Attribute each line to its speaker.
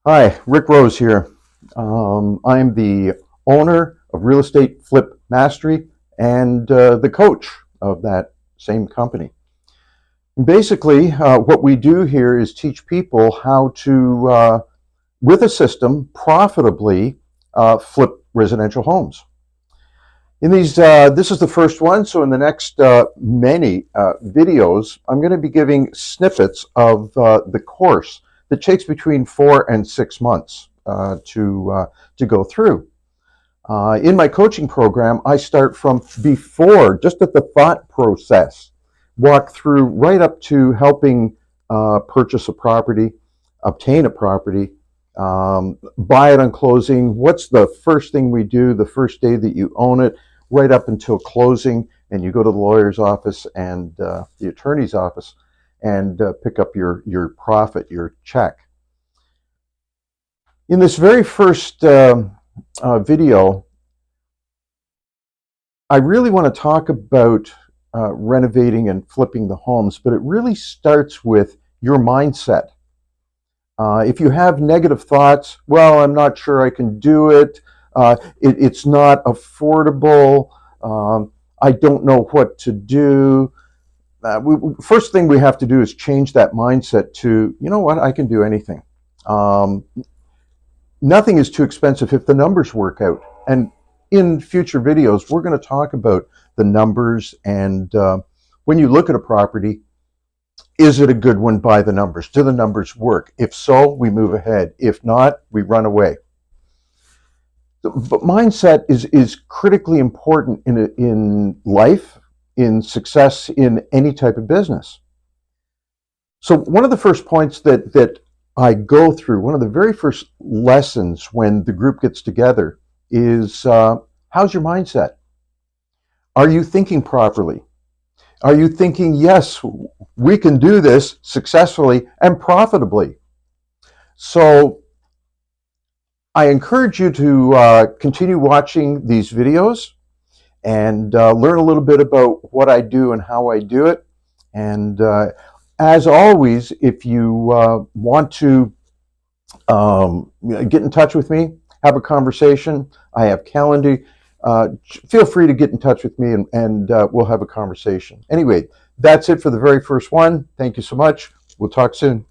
Speaker 1: Hi, Rick Rose here. I'm the owner of Real Estate Flip Mastery and the coach of that same company. Basically, what we do here is teach people how to, with a system, profitably flip residential homes. This is the first one, so in the next many videos, I'm going to be giving snippets of the course that takes between 4 and 6 months to go through. In my coaching program, I start from before, just at the thought process, walk through right up to helping purchase a property, obtain a property, buy it on closing. What's the first thing we do the first day that you own it, right up until closing, and you go to the lawyer's office and the attorney's office and pick up your profit, your check. In this very first video, I really want to talk about renovating and flipping the homes, but it really starts with your mindset. If you have negative thoughts, well, I'm not sure I can do it. It's not affordable. I don't know what to do. First thing we have to do is change that mindset to, you know what, I can do anything. Nothing is too expensive if the numbers work out. And in future videos, we're going to talk about the numbers and when you look at a property, is it a good one by the numbers? Do the numbers work? If so, we move ahead. If not, we run away. But mindset is critically important in life, in success, in any type of business. So one of the first points that I go through, one of the very first lessons when the group gets together is how's your mindset? Are you thinking properly? Are you thinking, yes, we can do this successfully and profitably? So I encourage you to continue watching these videos and learn a little bit about what I do and how I do it. And as always, if you want to get in touch with me, have a conversation, I have Calendly. Feel free to get in touch with me and we'll have a conversation. Anyway, that's it for the very first one. Thank you so much. We'll talk soon.